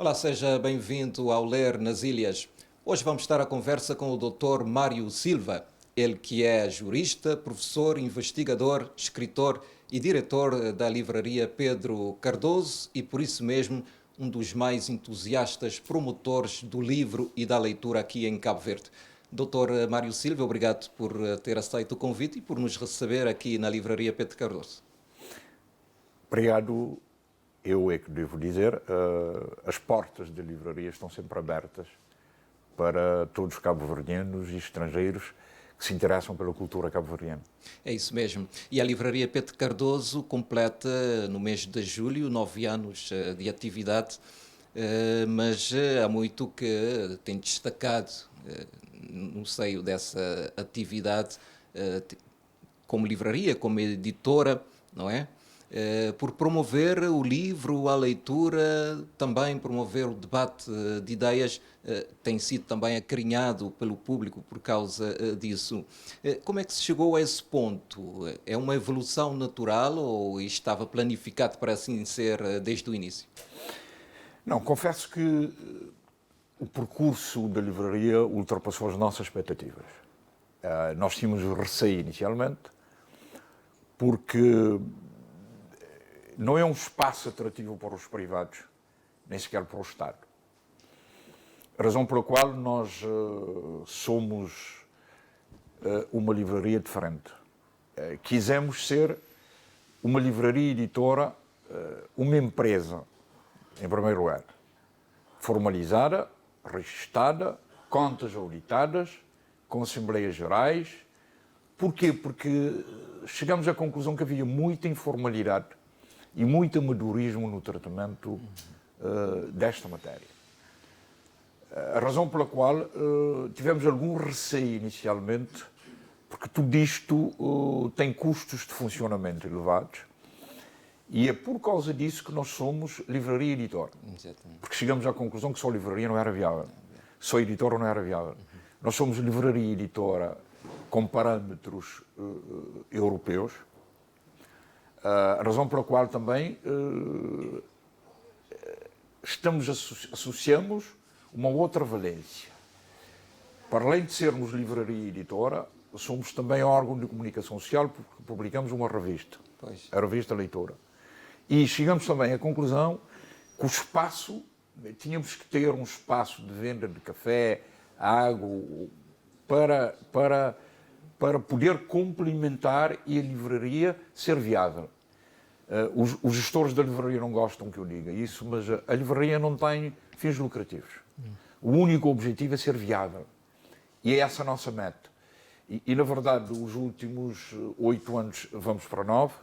Olá, seja bem-vindo ao Ler nas Ilhas. Hoje vamos estar à conversa com o Dr. Mário Silva, ele que é jurista, professor, investigador, escritor e diretor da livraria Pedro Cardoso e, por isso mesmo, um dos mais entusiastas promotores do livro e da leitura aqui em Cabo Verde. Dr. Mário Silva, obrigado por ter aceito o convite e por nos receber aqui na livraria Pedro Cardoso. Obrigado. Eu é que devo dizer, as portas da livraria estão sempre abertas para todos os cabo-verdianos e estrangeiros que se interessam pela cultura cabo-verdiana. É isso mesmo. E a livraria Pedro Cardoso completa no mês de julho 9 anos de atividade, mas há muito que tem destacado no seio dessa atividade como livraria, como editora, não é? Por promover o livro, a leitura, também promover o debate de ideias, tem sido também acarinhado pelo público por causa disso. Como é que se chegou a esse ponto? É uma evolução natural ou estava planificado para assim ser desde o início? Não, confesso que o percurso da livraria ultrapassou as nossas expectativas. Nós tínhamos receio inicialmente, porque não é um espaço atrativo para os privados, nem sequer para o Estado. A razão pela qual nós somos uma livraria diferente. Quisemos ser uma livraria editora, uma empresa, em primeiro lugar, formalizada, registada, contas auditadas, com assembleias gerais. Porquê? Porque chegamos à conclusão que havia muita informalidade e muito amadorismo no tratamento desta matéria. A razão pela qual tivemos algum receio inicialmente, porque tudo isto tem custos de funcionamento elevados, e é por causa disso que nós somos livraria editora. Exatamente. Porque chegamos à conclusão que só livraria não era viável, só editora não era viável. Nós somos livraria editora com parâmetros europeus. A razão pela qual também associamos uma outra valência. Para além de sermos livraria editora, somos também órgão de comunicação social, porque publicamos uma revista, a revista Leitora. E chegamos também à conclusão que o espaço, tínhamos que ter um espaço de venda de café, água, para poder complementar e a livraria ser viável. Os gestores da livraria não gostam que eu diga isso, mas a livraria não tem fins lucrativos. O único objetivo é ser viável. E é essa a nossa meta. E na verdade, os últimos 8 anos, vamos para 9,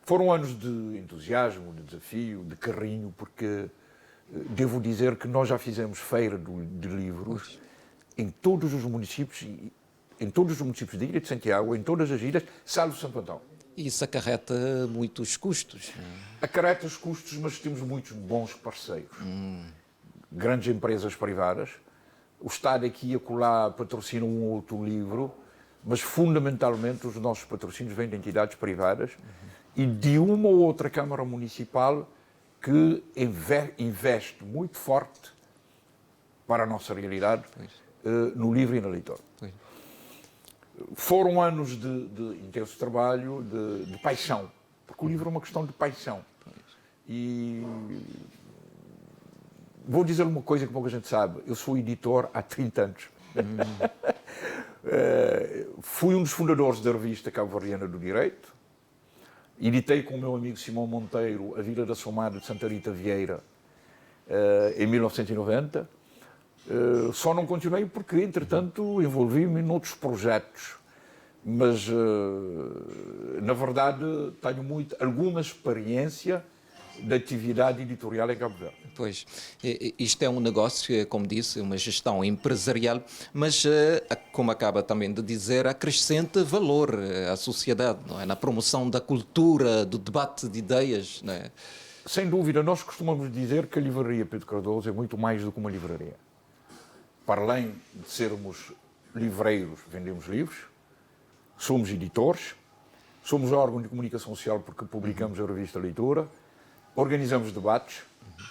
foram anos de entusiasmo, de desafio, de carinho, porque devo dizer que nós já fizemos feira de livros em todos os municípios, de Ilha de Santiago, em todas as ilhas, salvo Santo Antão. Isso acarreta muitos custos. Acarreta os custos, mas temos muitos bons parceiros. Grandes empresas privadas. O Estado aqui e acolá patrocina um ou outro livro, mas fundamentalmente os nossos patrocínios vêm de entidades privadas e de uma ou outra Câmara Municipal que investe muito forte para a nossa realidade no livro e na leitura. Foram anos de intenso trabalho, de paixão, porque o livro é uma questão de paixão. E vou dizer uma coisa que pouca gente sabe, eu sou editor há 30 anos. Fui um dos fundadores da revista Cabo-Verdiana do Direito, editei com o meu amigo Simão Monteiro a Vila da Somada de Santa Rita Vieira em 1990. Só não continuei porque, entretanto, envolvi-me em outros projetos. Mas, na verdade, tenho alguma experiência da atividade editorial em Cabo Verde. Pois, isto é um negócio, como disse, uma gestão empresarial, mas, como acaba também de dizer, acrescenta valor à sociedade, não é? Na promoção da cultura, do debate de ideias, não é? Sem dúvida, nós costumamos dizer que a livraria Pedro Cardoso é muito mais do que uma livraria. Para além de sermos livreiros, vendemos livros, somos editores, somos órgão de comunicação social porque publicamos a revista Leitura, organizamos debates,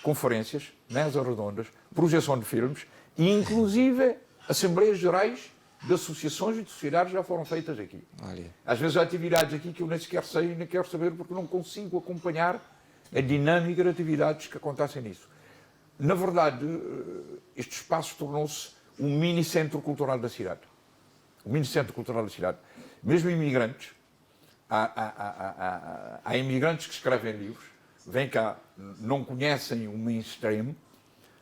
conferências, mesas redondas, projeção de filmes e, inclusive, assembleias gerais de associações e de sociedades já foram feitas aqui. Olha. Às vezes há atividades aqui que eu nem sequer sei, nem quero saber, porque não consigo acompanhar a dinâmica de atividades que acontecem nisso. Na verdade, este espaço tornou-se um mini-centro cultural da cidade. Um mini-centro cultural da cidade. Mesmo imigrantes, há imigrantes que escrevem livros, vêm cá, não conhecem o mainstream,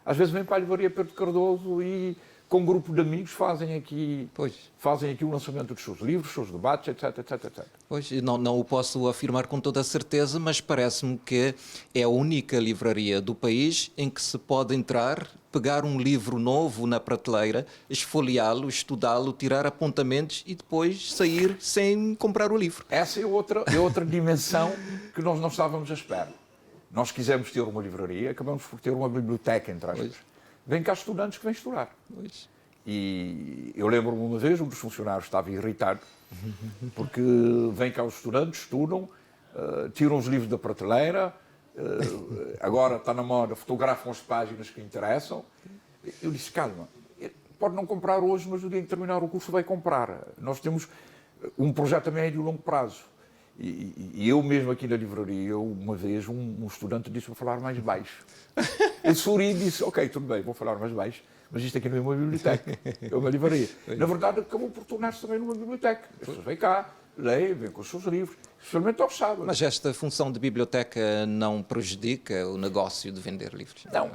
às vezes vêm para a Livraria Pedro Cardoso e, com um grupo de amigos, fazem aqui o lançamento dos seus livros, dos seus debates, etc, etc, etc. Pois, não o posso afirmar com toda a certeza, mas parece-me que é a única livraria do país em que se pode entrar, pegar um livro novo na prateleira, esfoliá-lo, estudá-lo, tirar apontamentos e depois sair sem comprar o livro. Essa é outra dimensão que nós não estávamos à espera. Nós quisemos ter uma livraria, acabamos por ter uma biblioteca, entre aspas. Vêm cá estudantes que vêm estudar. Pois. E eu lembro-me uma vez, um dos funcionários estava irritado, porque vêm cá os estudantes, estudam, tiram os livros da prateleira, agora está na moda, fotografam as páginas que interessam. Eu disse, calma, pode não comprar hoje, mas no dia em que terminar o curso vai comprar. Nós temos um projeto a médio e longo prazo. E eu mesmo aqui na livraria, uma vez, um estudante disse-me falar mais baixo. Eu sorri e disse, ok, tudo bem, vou falar mais baixo, mas isto aqui não é uma biblioteca, é uma livraria. Na verdade, acabou por tornar-se também numa biblioteca. As pessoas vêm cá, leem, vêm com os seus livros, especialmente aos sábados. Mas esta função de biblioteca não prejudica o negócio de vender livros? Não,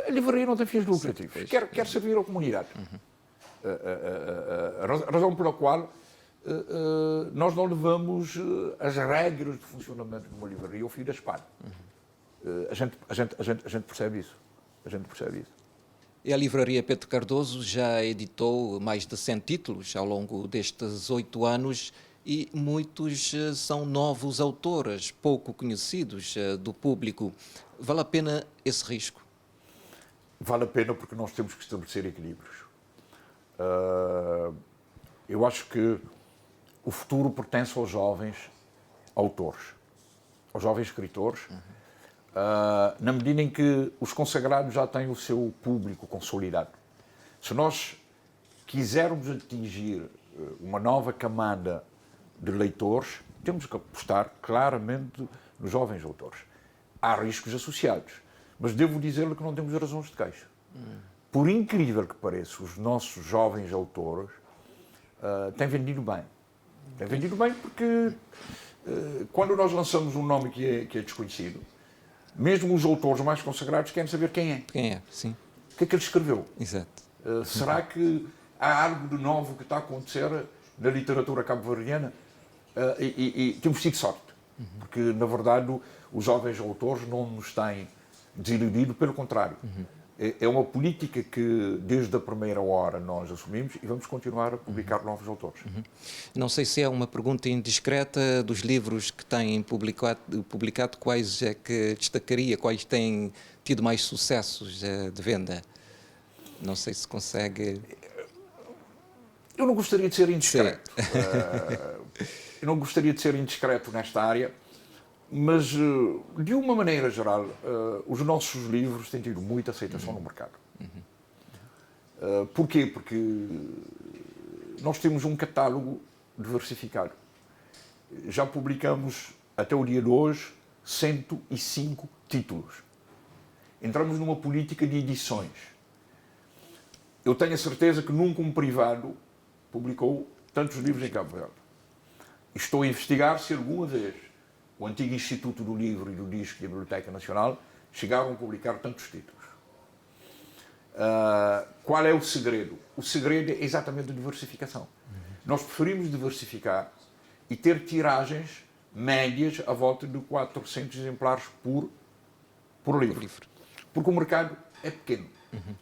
a livraria não tem fins lucrativos, quer servir à comunidade. A razão pela qual nós não levamos as regras de funcionamento de uma livraria ao fim da espada. A gente percebe isso. A gente percebe isso. E a Livraria Pedro Cardoso já editou mais de 100 títulos ao longo destes 8 anos e muitos são novos autores, pouco conhecidos do público. Vale a pena esse risco? Vale a pena porque nós temos que estabelecer equilíbrios. Eu acho que o futuro pertence aos jovens autores, aos jovens escritores, na medida em que os consagrados já têm o seu público consolidado. Se nós quisermos atingir uma nova camada de leitores, temos que apostar claramente nos jovens autores. Há riscos associados, mas devo dizer-lhe que não temos razões de queixa. Por incrível que pareça, os nossos jovens autores têm vendido bem. Têm vendido bem porque quando nós lançamos um nome que é desconhecido, mesmo os autores mais consagrados querem saber quem é. Quem é, sim. O que é que ele escreveu? Exato. Será que há algo de novo que está a acontecer na literatura cabo-verdiana? E temos tido sorte, porque, na verdade, os jovens autores não nos têm desiludido, pelo contrário. É uma política que, desde a primeira hora, nós assumimos e vamos continuar a publicar novos autores. Não sei se é uma pergunta indiscreta, dos livros que têm publicado, quais é que destacaria, quais têm tido mais sucessos de venda? Não sei se consegue... Eu não gostaria de ser indiscreto. Eu não gostaria de ser indiscreto nesta área, mas, de uma maneira geral, os nossos livros têm tido muita aceitação no mercado. Porquê? Porque nós temos um catálogo diversificado. Já publicamos, até o dia de hoje, 105 títulos. Entramos numa política de edições. Eu tenho a certeza que nunca um privado publicou tantos livros em Cabo Verde. Estou a investigar se alguma vez o antigo Instituto do Livro e do Disco e a Biblioteca Nacional chegaram a publicar tantos títulos. Qual é o segredo? O segredo é exatamente a diversificação. Nós preferimos diversificar e ter tiragens médias à volta de 400 exemplares por livro. Porque o mercado é pequeno.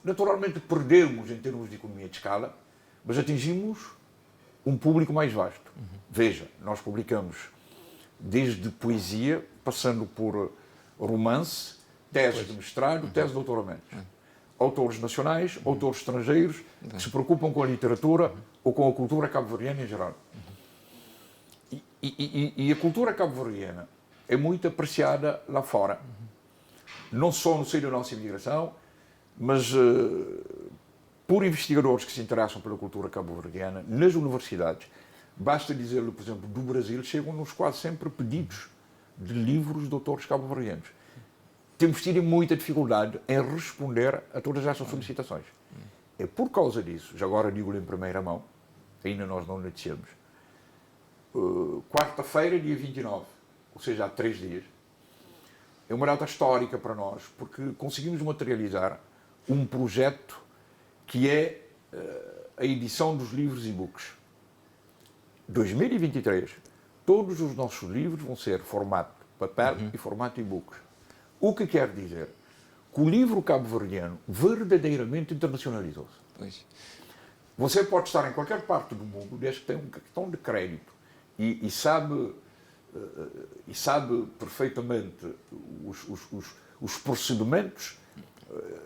Naturalmente perdemos em termos de economia de escala, mas atingimos um público mais vasto. Veja, nós publicamos desde poesia, passando por romance, teses de mestrado, teses de doutoramento. Autores nacionais, autores estrangeiros, que se preocupam com a literatura ou com a cultura cabo-verdiana em geral. E a cultura cabo-verdiana é muito apreciada lá fora. não só no seio da nossa imigração, mas por investigadores que se interessam pela cultura cabo-verdiana, nas universidades. Basta dizer-lhe, por exemplo, do Brasil, chegam-nos quase sempre pedidos de livros de autores cabo-verdianos. Temos tido muita dificuldade em responder a todas estas solicitações. É por causa disso, já agora digo-lhe em primeira mão, ainda nós não noticiamos, quarta-feira, dia 29, ou seja, há 3 dias, é uma data histórica para nós, porque conseguimos materializar um projeto que é a edição dos livros e-books. 2023, todos os nossos livros vão ser formato papel e formato e-books. O que quer dizer que o livro cabo-verdiano verdadeiramente internacionalizou-se. Pois. Você pode estar em qualquer parte do mundo, desde que tenha um cartão de crédito e sabe perfeitamente os procedimentos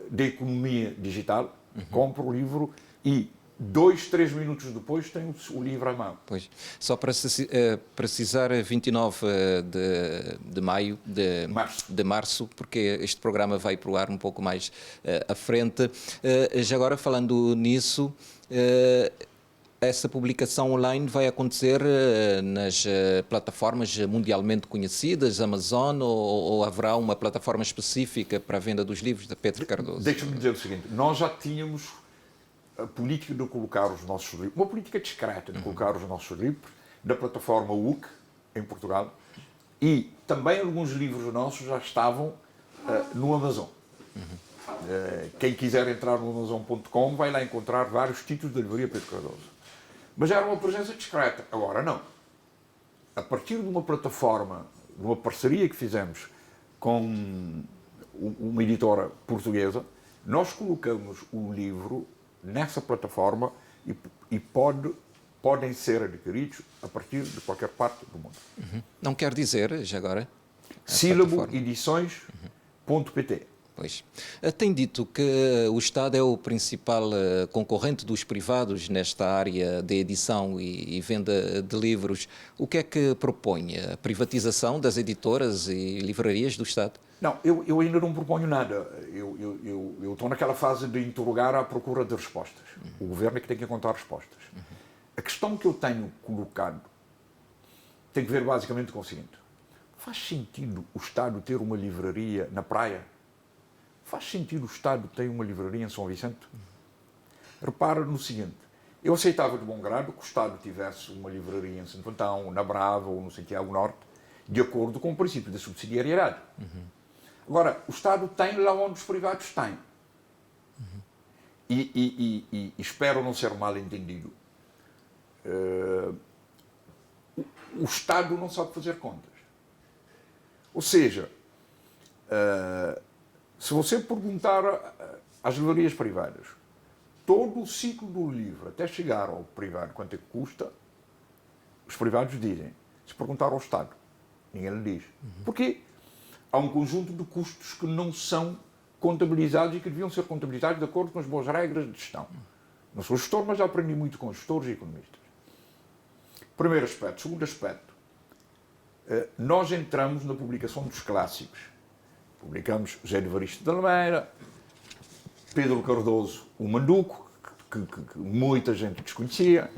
da economia digital, compra o livro e 2, 3 minutos depois tem o livro à mão. Pois. Só para precisar, 29 de maio, de março, porque este programa vai para o ar um pouco mais à frente. Já agora, falando nisso, essa publicação online vai acontecer nas plataformas mundialmente conhecidas, Amazon, ou haverá uma plataforma específica para a venda dos livros de Pedro Cardoso? Deixa-me dizer o seguinte, nós já tínhamos a política de colocar os nossos livros, uma política discreta de colocar os nossos livros na plataforma UC, em Portugal, e também alguns livros nossos já estavam no Amazon. Quem quiser entrar no Amazon.com vai lá encontrar vários títulos da livraria Pedro Cardoso. Mas era uma presença discreta. Agora não. A partir de uma plataforma, de uma parceria que fizemos com uma editora portuguesa, nós colocamos o livro nessa plataforma e podem ser adquiridos a partir de qualquer parte do mundo. Não quer dizer, já agora? Sílaboedições.pt. Pois. Tem dito que o Estado é o principal concorrente dos privados nesta área de edição e venda de livros. O que é que propõe? A privatização das editoras e livrarias do Estado? Não, eu ainda não proponho nada. Eu estou naquela fase de interrogar à procura de respostas. O governo é que tem que encontrar respostas. A questão que eu tenho colocado tem que ver basicamente com o seguinte. Faz sentido o Estado ter uma livraria na praia? Faz sentido o Estado ter uma livraria em São Vicente? Repara no seguinte. Eu aceitava de bom grado que o Estado tivesse uma livraria em Santo Antão, na Brava ou no Santiago Norte, de acordo com o princípio da subsidiariedade. Agora, o Estado tem lá onde os privados têm. E espero não ser mal entendido. O Estado não sabe fazer contas. Ou seja, se você perguntar às livrarias privadas todo o ciclo do livro até chegar ao privado quanto é que custa, os privados dizem. Se perguntar ao Estado, ninguém lhe diz. Porquê? Há um conjunto de custos que não são contabilizados e que deviam ser contabilizados de acordo com as boas regras de gestão. Não sou gestor, mas já aprendi muito com gestores e economistas. Primeiro aspecto. Segundo aspecto. Nós entramos na publicação dos clássicos. Publicamos José de Evaristo de Almeida, Pedro Cardoso, o Manduco, que muita gente desconhecia.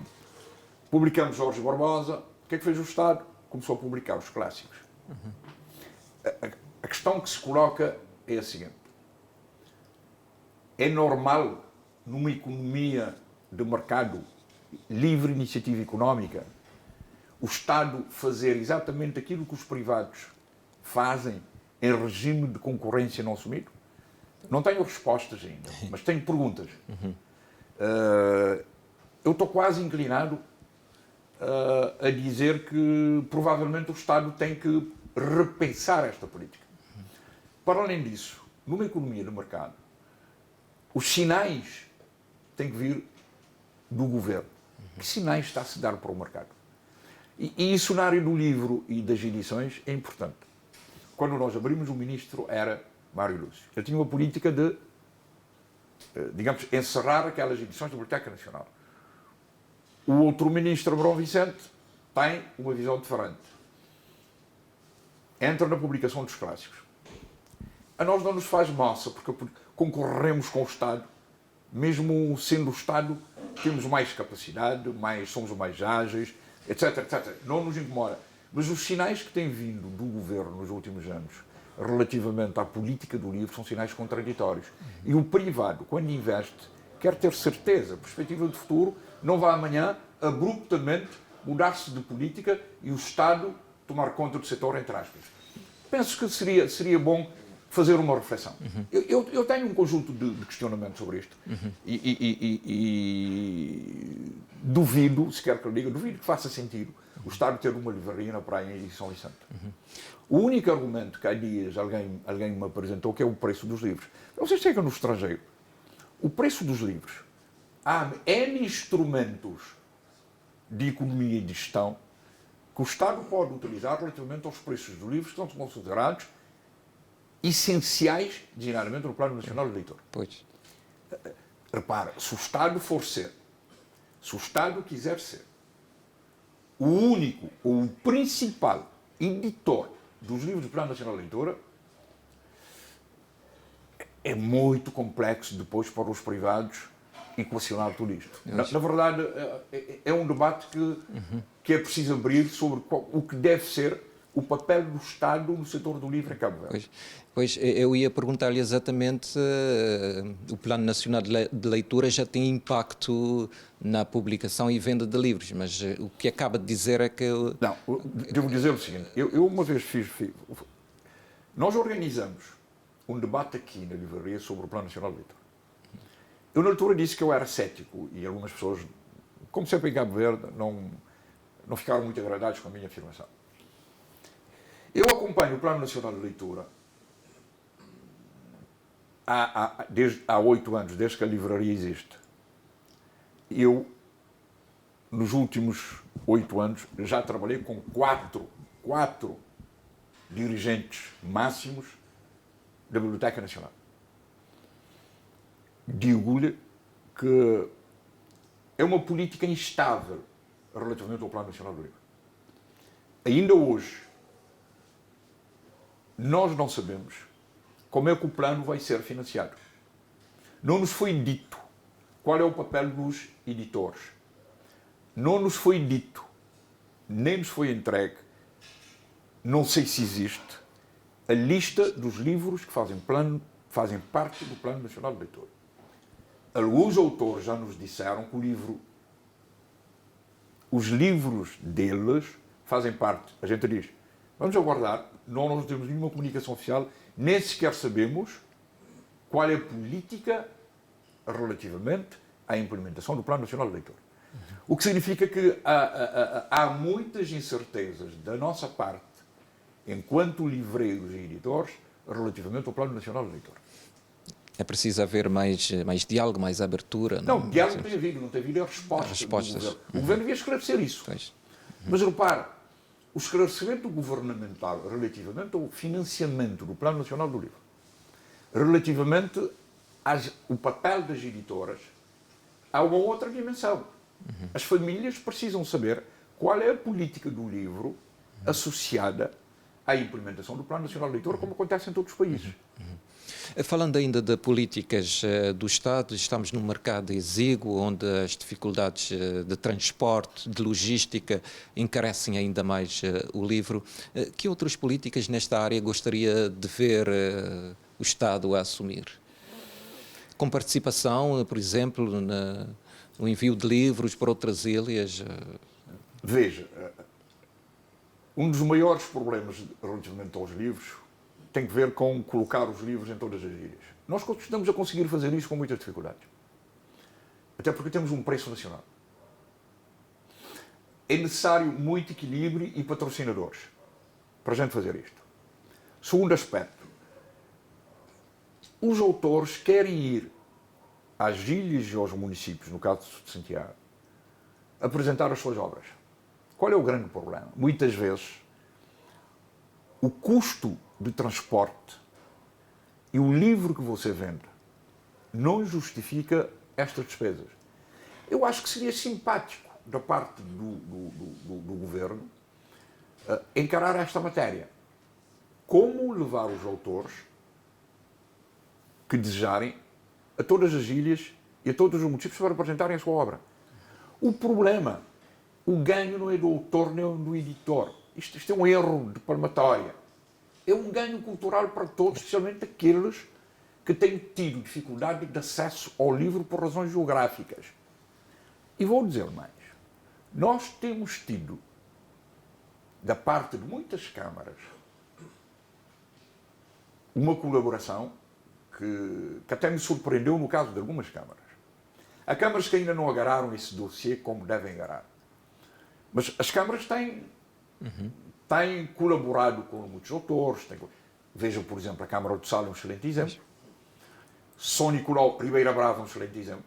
Publicamos Jorge Barbosa. O que é que fez o Estado? Começou a publicar os clássicos. A questão que se coloca é a seguinte. É normal, numa economia de mercado livre iniciativa económica, o Estado fazer exatamente aquilo que os privados fazem em regime de concorrência não assumido? Não tenho respostas ainda, mas tenho perguntas. Eu estou quase inclinado a dizer que provavelmente o Estado tem que repensar esta política. Para além disso, numa economia de mercado, os sinais têm que vir do governo. Que sinais está a se dar para o mercado? E isso na área do livro e das edições é importante. Quando nós abrimos, o ministro era Mário Lúcio. Ele tinha uma política de, digamos, encerrar aquelas edições da Biblioteca Nacional. O outro ministro, Abrão Vicente, tem uma visão diferente. Entra na publicação dos clássicos. a nós não nos faz massa, porque concorremos com o Estado, mesmo sendo o Estado, temos mais capacidade, somos mais ágeis, etc, etc. Não nos incomoda. Mas os sinais que têm vindo do governo nos últimos anos, relativamente à política do livro, são sinais contraditórios. E o privado, quando investe, quer ter certeza, perspectiva de futuro, não vai amanhã, abruptamente, mudar-se de política e o Estado tomar conta do setor, entre aspas. Penso que seria bom fazer uma reflexão. Eu tenho um conjunto de questionamentos sobre isto e duvido, se quer que eu diga, duvido que faça sentido o Estado ter uma livraria na praia em São Vicente. O único argumento que há dias alguém me apresentou que é o preço dos livros. Vocês chegam no estrangeiro, o preço dos livros, há N instrumentos de economia e de gestão que o Estado pode utilizar relativamente aos preços dos livros que são considerados essenciais, designadamente no Plano Nacional do Leitor. Pois. Repara, se o Estado quiser ser o único ou o principal editor dos livros do Plano Nacional do Leitor, é muito complexo depois para os privados equacionar tudo isto. Na verdade, é um debate que é preciso abrir sobre o que deve ser o papel do Estado no setor do livro em Cabo Verde. Pois, eu ia perguntar-lhe exatamente, o Plano Nacional de Leitura já tem impacto na publicação e venda de livros, mas o que acaba de dizer é que... Não, devo dizer o seguinte, eu uma vez nós organizamos um debate aqui na livraria sobre o Plano Nacional de Leitura. Eu na altura disse que eu era cético e algumas pessoas, como sempre em Cabo Verde, não ficaram muito agradados com a minha afirmação. Eu acompanho o Plano Nacional de Leitura há 8 anos, desde que a livraria existe. Eu, nos últimos 8 anos, já trabalhei com quatro dirigentes máximos da Biblioteca Nacional. Digo-lhe que é uma política instável relativamente ao Plano Nacional do Livro. Ainda hoje, nós não sabemos como é que o plano vai ser financiado. Não nos foi dito qual é o papel dos editores. Não nos foi dito, nem nos foi entregue, não sei se existe, a lista dos livros que fazem parte do Plano Nacional de Leitura. Alguns autores já nos disseram que os livros deles fazem parte. A gente diz, vamos aguardar, nós não temos nenhuma comunicação oficial, nem sequer sabemos qual é a política relativamente à implementação do Plano Nacional de Leitura. O que significa que há muitas incertezas da nossa parte, enquanto livreiros e editores, relativamente ao Plano Nacional de Leitura. É preciso haver mais diálogo, mais abertura? Não, diálogo tem havido, não tem havido respostas. O governo devia esclarecer isso. Mas repara, o esclarecimento governamental relativamente ao financiamento do Plano Nacional do Livro, relativamente ao papel das editoras, há uma outra dimensão. As famílias precisam saber qual é a política do livro associada à implementação do Plano Nacional de Leitura, como acontece em todos os países. Falando ainda de políticas do Estado, estamos num mercado exíguo, onde as dificuldades de transporte, de logística, encarecem ainda mais o livro. Que outras políticas nesta área gostaria de ver o Estado a assumir? Com participação, por exemplo, no envio de livros para outras ilhas? Veja, um dos maiores problemas relativamente aos livros tem que ver com colocar os livros em todas as ilhas. Nós estamos a conseguir fazer isso com muitas dificuldades. Até porque temos um preço nacional. É necessário muito equilíbrio e patrocinadores para a gente fazer isto. Segundo aspecto, os autores querem ir às ilhas e aos municípios, no caso de Santiago, apresentar as suas obras. Qual é o grande problema? Muitas vezes, o custo de transporte e o livro que você vende não justifica estas despesas. Eu acho que seria simpático da parte do governo encarar esta matéria. Como levar os autores que desejarem a todas as ilhas e a todos os municípios para apresentarem a sua obra. O problema, o ganho não é do autor nem do editor. Isto é um erro de palmatória. É um ganho cultural para todos, especialmente aqueles que têm tido dificuldade de acesso ao livro por razões geográficas. E vou dizer mais. Nós temos tido, da parte de muitas câmaras, uma colaboração que até me surpreendeu no caso de algumas câmaras. Há câmaras que ainda não agarraram esse dossiê como devem agarrar. Mas as câmaras têm colaborado com muitos autores. Vejam, por exemplo, a Câmara do Sal é um excelente exemplo. São Nicolau Ribeira Brava é um excelente exemplo.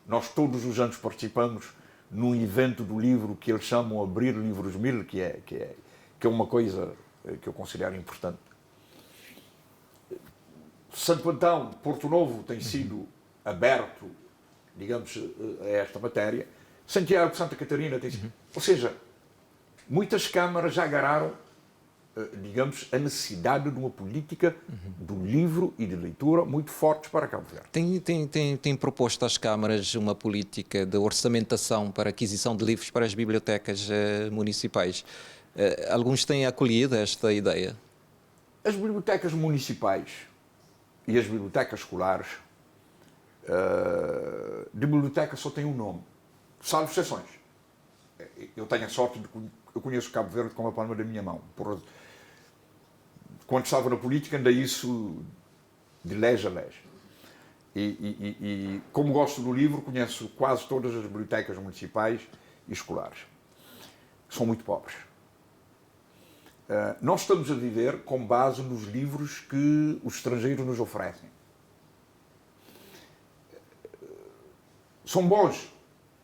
Nós todos os anos participamos num evento do livro que eles chamam Abrir Livros 1000, que é uma coisa que eu considero importante. Santo Antão, Porto Novo tem sido aberto, digamos, a esta matéria. Santiago de Santa Catarina tem sido... Ou seja, muitas câmaras já agarraram, digamos, a necessidade de uma política do livro e de leitura muito fortes para Cabo Verde. Tem proposto às câmaras uma política de orçamentação para aquisição de livros para as bibliotecas municipais. Alguns têm acolhido esta ideia? As bibliotecas municipais e as bibliotecas escolares, de biblioteca só tem um nome, salvo exceções. Eu tenho a sorte de eu conheço Cabo Verde com a palma da minha mão. Quando estava na política, andei isso de lege a lege. E como gosto do livro, conheço quase todas as bibliotecas municipais e escolares. São muito pobres. Nós estamos a viver com base nos livros que os estrangeiros nos oferecem. São bons,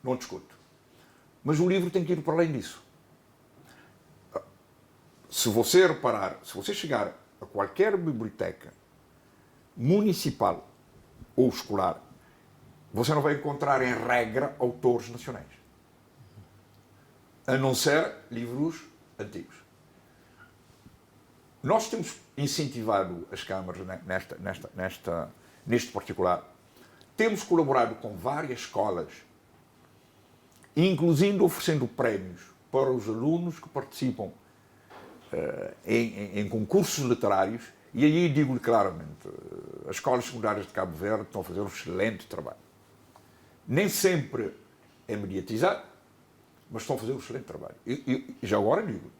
não discuto. Mas o livro tem que ir para além disso. Se você reparar, se você chegar a qualquer biblioteca municipal ou escolar, você não vai encontrar, em regra, autores nacionais. A não ser livros antigos. Nós temos incentivado as câmaras neste particular. Temos colaborado com várias escolas, inclusive oferecendo prémios para os alunos que participam em concursos literários, e aí digo-lhe claramente, as escolas secundárias de Cabo Verde estão a fazer um excelente trabalho. Nem sempre é mediatizado, mas estão a fazer um excelente trabalho. E já agora digo,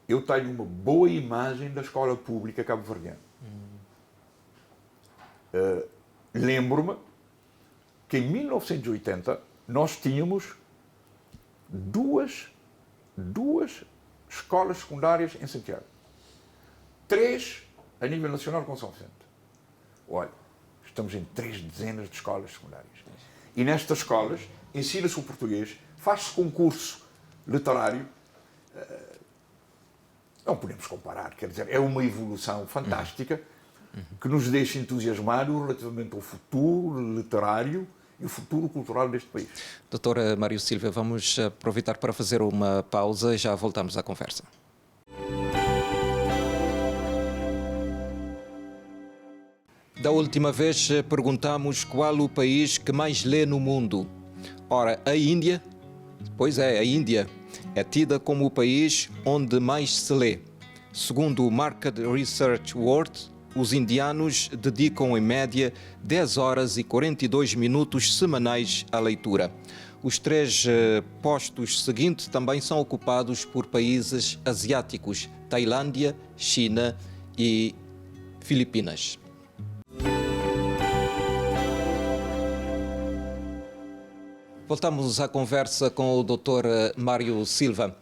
eu tenho uma boa imagem da escola pública cabo-verdiana. Lembro-me que em 1980 nós tínhamos duas escolas secundárias em Santiago. 3 a nível nacional com São Vicente. Olha, estamos em 3 dezenas de escolas secundárias. E nestas escolas ensina-se o português, faz-se concurso literário. Não podemos comparar, quer dizer, é uma evolução fantástica que nos deixa entusiasmados relativamente ao futuro literário e o futuro cultural deste país. Doutor Mário Silva, vamos aproveitar para fazer uma pausa e já voltamos à conversa. Da última vez perguntamos qual o país que mais lê no mundo. Ora, a Índia, pois é, a Índia é tida como o país onde mais se lê. Segundo o Market Research World, os indianos dedicam em média 10 horas e 42 minutos semanais à leitura. Os 3 postos seguintes também são ocupados por países asiáticos: Tailândia, China e Filipinas. Voltamos à conversa com o Dr. Mário Silva.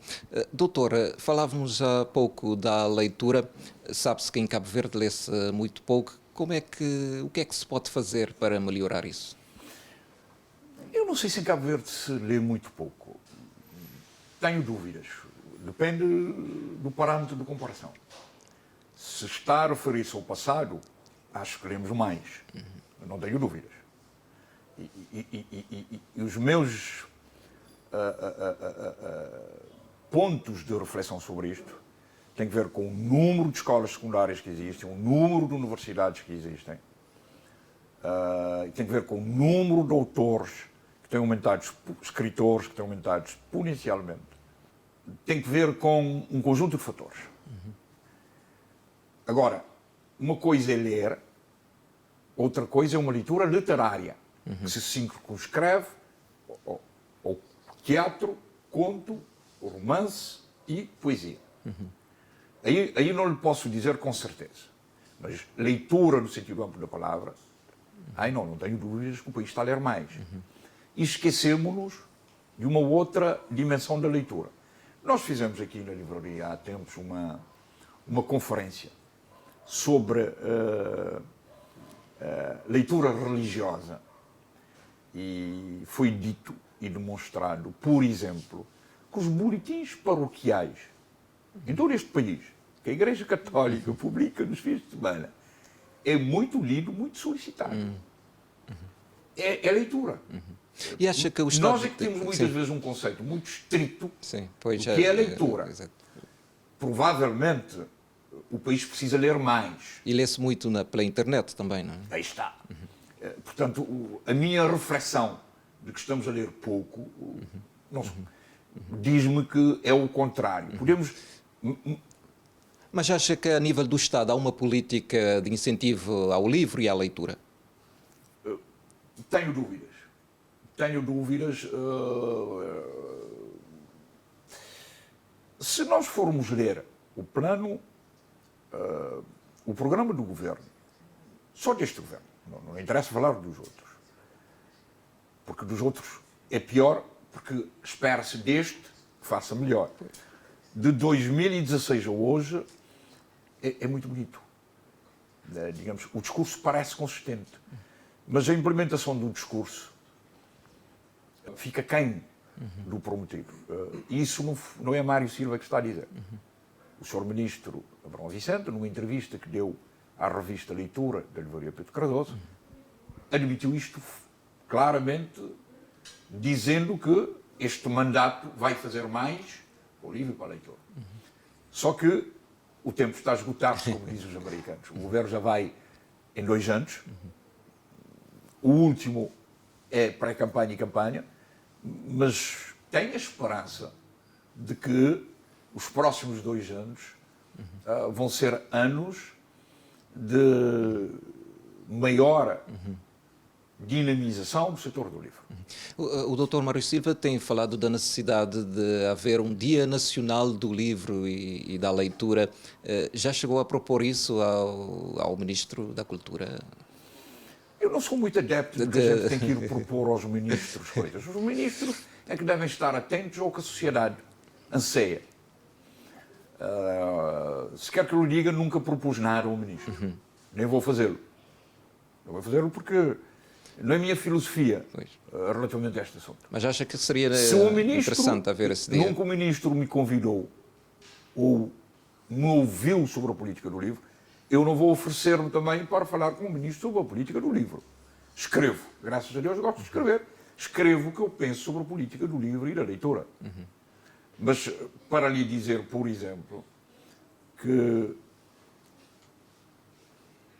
Doutor, falávamos há pouco da leitura. Sabe-se que em Cabo Verde lê-se muito pouco. O que é que se pode fazer para melhorar isso? Eu não sei se em Cabo Verde se lê muito pouco. Tenho dúvidas. Depende do parâmetro de comparação. Se está a referir-se ao passado, acho que lemos mais. Não tenho dúvidas. E os meus pontos de reflexão sobre isto têm a ver com o número de escolas secundárias que existem, o número de universidades que existem, tem a ver com o número de autores que têm aumentado, escritores que têm aumentado exponencialmente. Tem que ver com um conjunto de fatores. Agora, uma coisa é ler, outra coisa é uma leitura literária, que se circunscreve ao teatro, conto, romance e poesia. Aí não lhe posso dizer com certeza. Mas leitura no sentido amplo da palavra, não tenho dúvidas que o país está a ler mais. E esquecemos-nos de uma outra dimensão da leitura. Nós fizemos aqui na livraria há tempos uma conferência sobre leitura religiosa e foi dito e demonstrado, por exemplo, que os boletins paroquiais em todo este país, que a Igreja Católica publica nos fins de semana, é muito lido, muito solicitado. É leitura. E acha que o Estado... Nós é que temos muitas vezes um conceito muito estrito do que é leitura. Provavelmente o país precisa ler mais. E lê-se muito pela internet também, não é? Aí está. Portanto, a minha reflexão de que estamos a ler pouco diz-me que é o contrário. Podemos... Mas acha que a nível do Estado há uma política de incentivo ao livro e à leitura? Tenho dúvidas. Se nós formos ler o plano, o programa do governo, só deste governo, não interessa falar dos outros, porque dos outros é pior, porque espera-se deste que faça melhor. De 2016 a hoje é muito bonito. Digamos, o discurso parece consistente, mas a implementação do discurso fica aquém do prometido. E isso não é Mário Silva que está a dizer. O Sr. Ministro Abrão Vicente, numa entrevista que deu à revista Leitura da Livraria Pedro Cardoso, admitiu isto claramente, dizendo que este mandato vai fazer mais para o livro e para a leitura. Só que o tempo está esgotado, como dizem os americanos. O governo já vai em 2 anos. O último é pré-campanha e campanha, mas tenho a esperança de que os próximos 2 anos vão ser anos de maior dinamização do setor do livro. O Dr. Mário Silva tem falado da necessidade de haver um Dia Nacional do Livro e da Leitura. Já chegou a propor isso ao Ministro da Cultura? Eu não sou muito adepto de que a gente tem que ir propor aos ministros coisas. Os ministros é que devem estar atentos ao que a sociedade anseia. Se quer que eu lhe diga, nunca propus nada ao ministro. Nem vou fazê-lo. Não vou fazê-lo porque não é minha filosofia relativamente a este assunto. Mas acha que seria interessante haver esse dia? Nunca o ministro me convidou ou me ouviu sobre a política do livro, eu não vou oferecer-me também para falar com o ministro sobre a política do livro. Escrevo, graças a Deus gosto de escrever, escrevo o que eu penso sobre a política do livro e da leitura. Mas para lhe dizer, por exemplo, que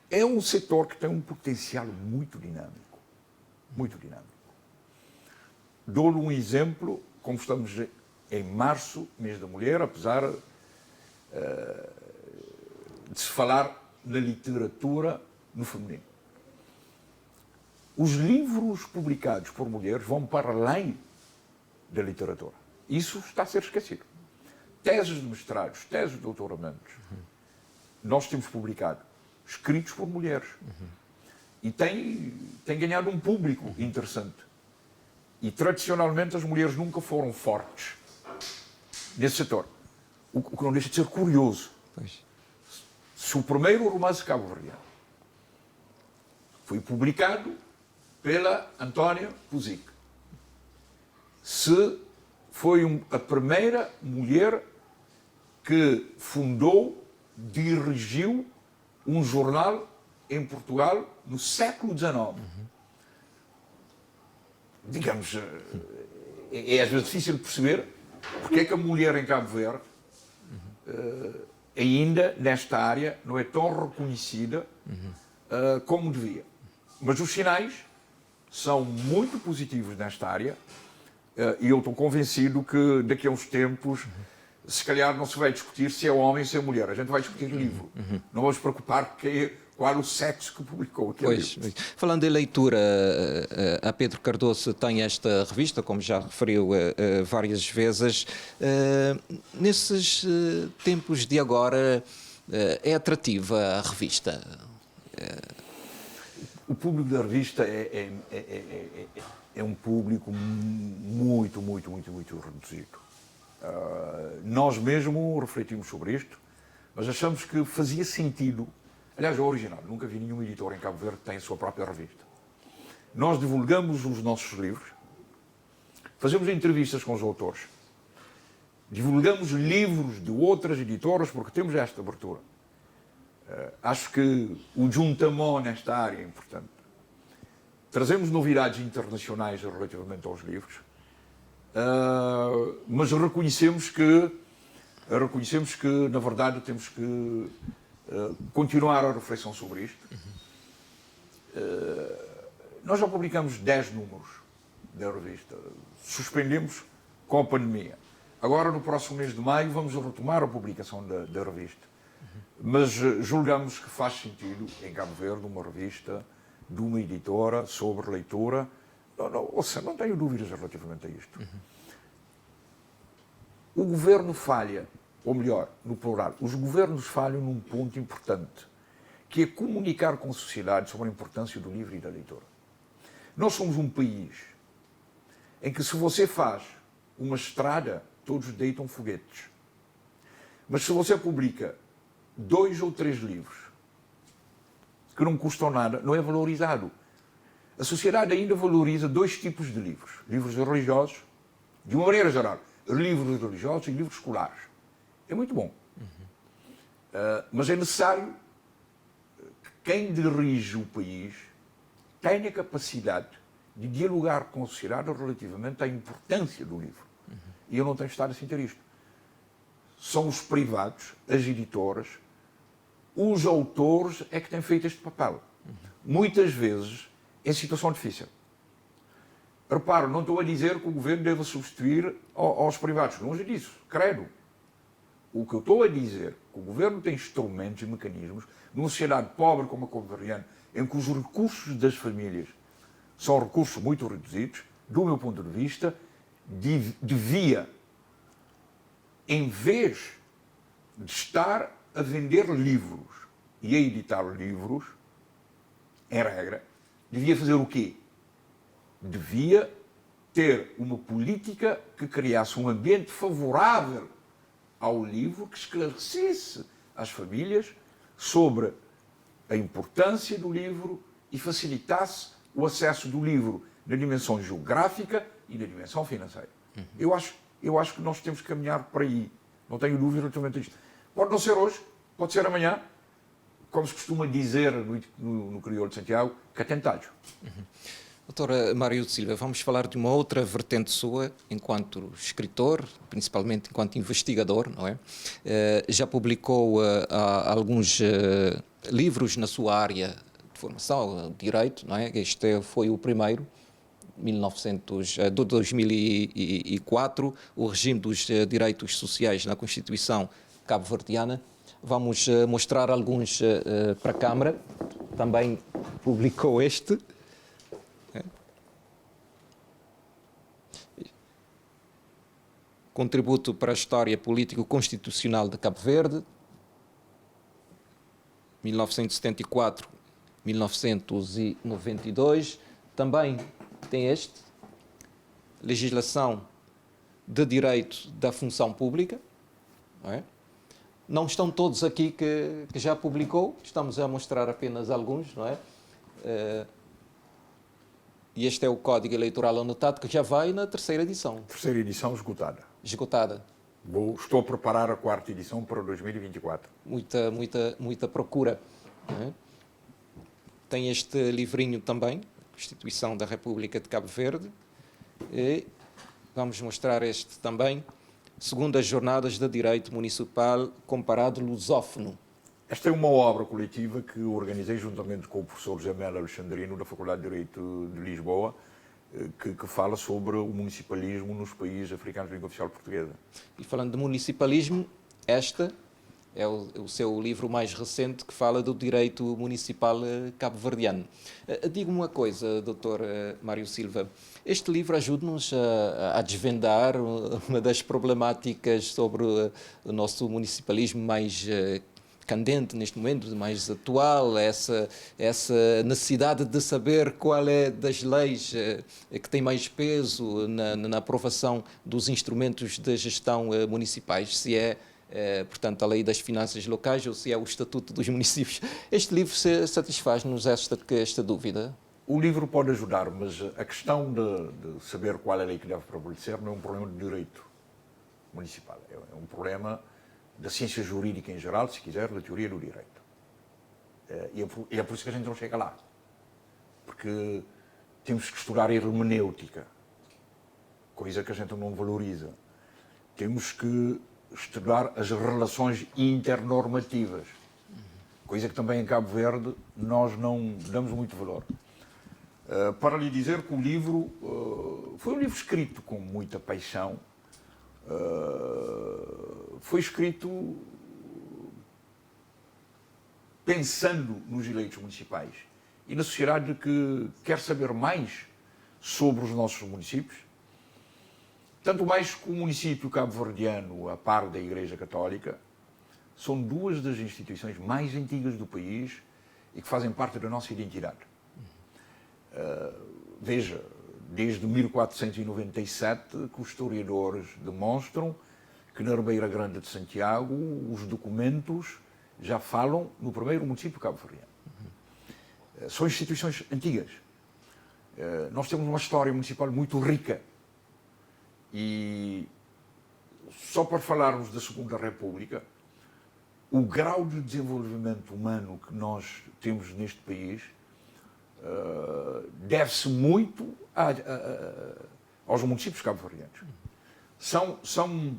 é um setor que tem um potencial muito dinâmico. Muito dinâmico. Dou-lhe um exemplo, como estamos em março, mês da mulher, apesar de se falar na literatura no feminino. Os livros publicados por mulheres vão para além da literatura. Isso está a ser esquecido. Teses de mestrados, teses de doutoramentos, nós temos publicado, escritos por mulheres. E tem ganhado um público interessante. E, tradicionalmente, as mulheres nunca foram fortes nesse setor. O que não deixa de ser curioso. Se o primeiro romance cabo-verdiano foi publicado pela Antónia Puzic, se foi a primeira mulher que fundou, dirigiu um jornal em Portugal no século XIX. Digamos, é às vezes difícil de perceber porque é que a mulher em Cabo Verde ainda nesta área não é tão reconhecida como devia. Mas os sinais são muito positivos nesta área e eu estou convencido que daqui a uns tempos, se calhar não se vai discutir se é homem ou se é mulher. A gente vai discutir livro. Não vamos preocupar qual o sexo que publicou aquele livro. Falando em leitura, a Pedro Cardoso tem esta revista, como já referiu várias vezes. Nesses tempos de agora, é atrativa a revista? O público da revista é um público muito reduzido. Nós mesmo refletimos sobre isto, mas achamos que fazia sentido. Aliás, é original. Nunca vi nenhum editor em Cabo Verde que tenha a sua própria revista. Nós divulgamos os nossos livros, fazemos entrevistas com os autores, divulgamos livros de outras editoras, porque temos esta abertura. Acho que o juntamento nesta área é importante. Trazemos novidades internacionais relativamente aos livros, mas reconhecemos que, na verdade, temos que continuar a reflexão sobre isto. Nós já publicamos 10 números da revista, suspendemos com a pandemia. Agora, no próximo mês de maio, vamos retomar a publicação da revista. Mas julgamos que faz sentido, em Cabo Verde, uma revista de uma editora sobre leitura. Não tenho dúvidas relativamente a isto. O governo falha, ou melhor, no plural, os governos falham num ponto importante, que é comunicar com a sociedade sobre a importância do livro e da leitura. Nós somos um país em que, se você faz uma estrada, todos deitam foguetes. Mas se você publica 2 ou 3 livros que não custam nada, não é valorizado. A sociedade ainda valoriza 2 tipos de livros. Livros religiosos, de uma maneira geral, livros religiosos e livros escolares. É muito bom. Mas é necessário que quem dirige o país tenha capacidade de dialogar com a sociedade relativamente à importância do livro. E eu não tenho estado a sentir isto. São os privados, as editoras, os autores é que têm feito este papel. Muitas vezes em situação difícil. Reparo, não estou a dizer que o governo deva substituir aos privados. Longe disso, credo. O que eu estou a dizer é que o governo tem instrumentos e mecanismos, numa sociedade pobre como a cabo-verdiana, em que os recursos das famílias são recursos muito reduzidos, do meu ponto de vista, devia, em vez de estar a vender livros e a editar livros, em regra, devia fazer o quê? Devia ter uma política que criasse um ambiente favorável ao livro, que esclarecesse às famílias sobre a importância do livro e facilitasse o acesso do livro na dimensão geográfica e na dimensão financeira. Eu acho que nós temos que caminhar por aí. Não tenho dúvida relativamente a isto. Pode não ser hoje, pode ser amanhã, como se costuma dizer no crioulo de Santiago, que é tentalho. Doutora Mário de Silva, vamos falar de uma outra vertente sua, enquanto escritor, principalmente enquanto investigador, não é? Já publicou alguns livros na sua área de formação, direito, não é? Este foi o primeiro, de 2004, o regime dos direitos sociais na Constituição cabo-verdiana. Vamos mostrar alguns para a Câmara. Também publicou este. Contributo para a História Político-Constitucional de Cabo Verde, 1974-1992. Também tem este, Legislação de Direito da Função Pública. Não é? Não estão todos aqui que já publicou, estamos a mostrar apenas alguns, não é? E este é o Código Eleitoral anotado, que já vai na 3ª edição. 3ª edição esgotada. Esgotada. Estou a preparar a 4ª edição para 2024. Muita procura. Não é? Tem este livrinho também, Constituição da República de Cabo Verde. E vamos mostrar este também, Segundas Jornadas de Direito Municipal Comparado Lusófono. Esta é uma obra coletiva que organizei juntamente com o professor José Melo Alexandrino, da Faculdade de Direito de Lisboa, que fala sobre o municipalismo nos países africanos de língua oficial portuguesa. E falando de municipalismo, esta é o seu livro mais recente que fala do direito municipal cabo-verdiano. Diga-me uma coisa, Dr. Mário Silva, este livro ajuda-nos a desvendar uma das problemáticas sobre o nosso municipalismo mais candente neste momento, mais atual, essa necessidade de saber qual é das leis que tem mais peso na aprovação dos instrumentos de gestão municipais, se é portanto, a lei das finanças locais ou se é o Estatuto dos Municípios. Este livro satisfaz-nos esta dúvida? O livro pode ajudar, mas a questão de saber qual é a lei que deve prevalecer não é um problema de direito municipal. É um problema da ciência jurídica em geral, se quiser, da teoria do direito. E é por isso que a gente não chega lá. Porque temos que estudar a hermenêutica, coisa que a gente não valoriza. Temos que estudar as relações internormativas, coisa que também em Cabo Verde nós não damos muito valor. Para lhe dizer que o livro foi um livro escrito com muita paixão, foi escrito pensando nos eleitos municipais e na sociedade que quer saber mais sobre os nossos municípios, tanto mais que o município cabo-verdiano, a par da Igreja Católica, são duas das instituições mais antigas do país e que fazem parte da nossa identidade. Veja, desde 1497 que os historiadores demonstram que na Ribeira Grande de Santiago os documentos já falam no primeiro município cabo-verdiano. São instituições antigas. Nós temos uma história municipal muito rica. E só para falarmos da Segunda República, o grau de desenvolvimento humano que nós temos neste país deve-se muito aos municípios cabo-verdianos. São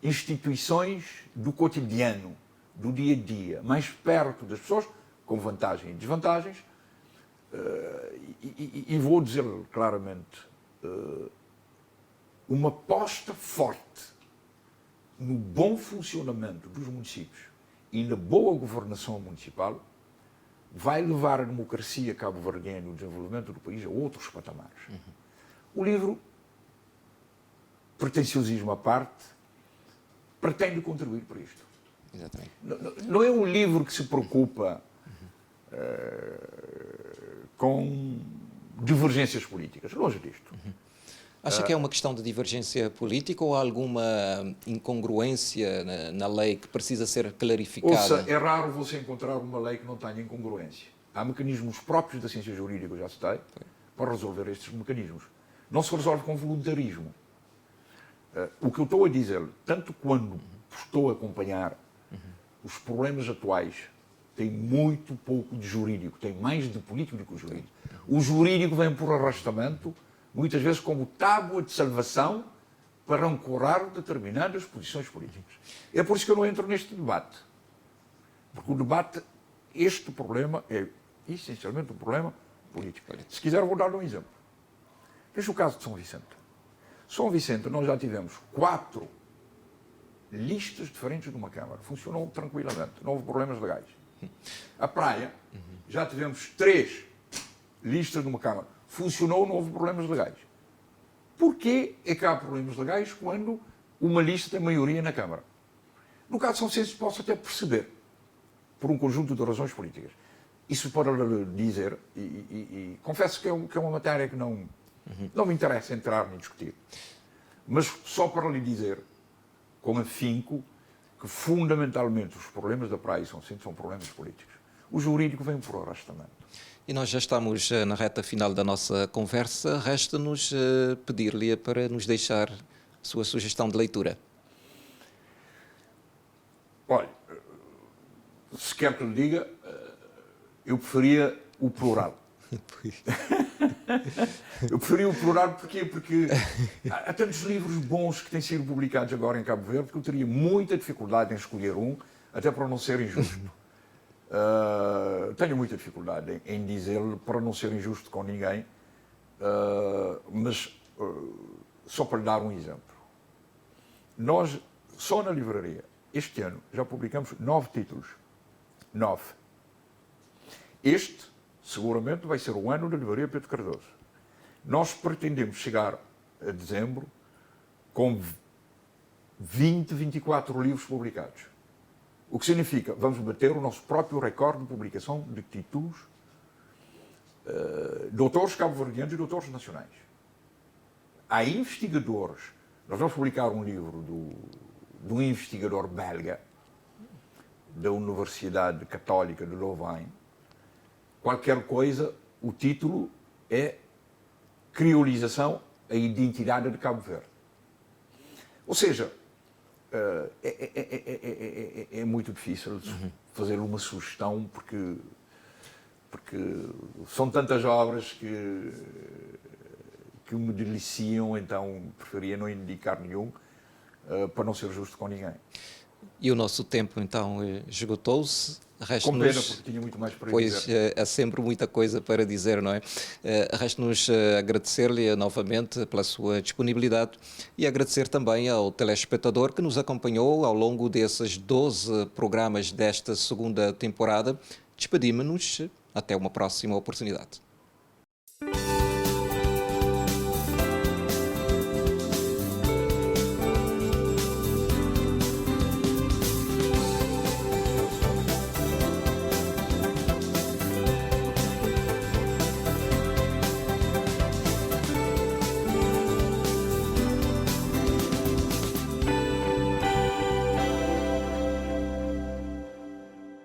instituições do cotidiano, do dia a dia, mais perto das pessoas, com vantagens e desvantagens. E vou dizer claramente, uma aposta forte no bom funcionamento dos municípios e na boa governação municipal vai levar a democracia cabo-verdiana e o desenvolvimento do país a outros patamares. O livro, pretenciosismo à parte, pretende contribuir para isto. Exatamente. Não é um livro que se preocupa com divergências políticas, longe disto. Acha que é uma questão de divergência política ou há alguma incongruência na lei que precisa ser clarificada? Ouça, é raro você encontrar uma lei que não tenha incongruência. Há mecanismos próprios da ciência jurídica, eu já citei, para resolver estes mecanismos. Não se resolve com voluntarismo. O que eu estou a dizer, tanto quando estou a acompanhar os problemas atuais, tem muito pouco de jurídico, tem mais de político do que o jurídico. O jurídico vem por arrastamento, muitas vezes como tábua de salvação para ancorar determinadas posições políticas. É por isso que eu não entro neste debate. Porque o debate, este problema é essencialmente um problema político. Se quiser, vou dar um exemplo. Veja o caso de São Vicente. São Vicente, nós já tivemos 4 listas diferentes de uma Câmara. Funcionou tranquilamente, não houve problemas legais. A Praia, já tivemos 3 listas de uma Câmara. Funcionou, não houve problemas legais. Porquê é que há problemas legais quando uma lista tem maioria na Câmara? No caso de São Vicente, posso até perceber, por um conjunto de razões políticas. Isso para dizer, e confesso que é uma matéria que não me interessa entrar nem discutir, mas só para lhe dizer, com afinco, que fundamentalmente os problemas da Praia e São Vicente são problemas políticos. O jurídico vem por arrastamento. E nós já estamos na reta final da nossa conversa. Resta-nos pedir-lhe para nos deixar a sua sugestão de leitura. Olha, se quer que lhe diga, eu preferia o plural. Eu preferia o plural porquê? Porque há tantos livros bons que têm sido publicados agora em Cabo Verde que eu teria muita dificuldade em escolher um, até para não ser injusto. Tenho muita dificuldade em dizê-lo para não ser injusto com ninguém, mas só para lhe dar um exemplo. Nós, só na livraria, este ano, já publicamos 9 títulos. 9. Este, seguramente, vai ser o ano da livraria Pedro Cardoso. Nós pretendemos chegar a dezembro com 20, 24 livros publicados. O que significa, vamos bater o nosso próprio recorde de publicação de títulos de autores cabo-verdianos e de autores nacionais. Há investigadores. Nós vamos publicar um livro de um investigador belga da Universidade Católica de Louvain. Qualquer coisa, o título é Criolização, a identidade de Cabo Verde. Ou seja, é muito difícil fazer uma sugestão porque são tantas obras que me deliciam, então preferia não indicar nenhum para não ser justo com ninguém. E o nosso tempo, então, esgotou-se. Com pena, porque tinha muito mais para pois, dizer. Há sempre muita coisa para dizer, não é? Resta-nos agradecer-lhe novamente pela sua disponibilidade e agradecer também ao telespectador que nos acompanhou ao longo desses 12 programas desta segunda temporada. Despedimos-nos. Até uma próxima oportunidade.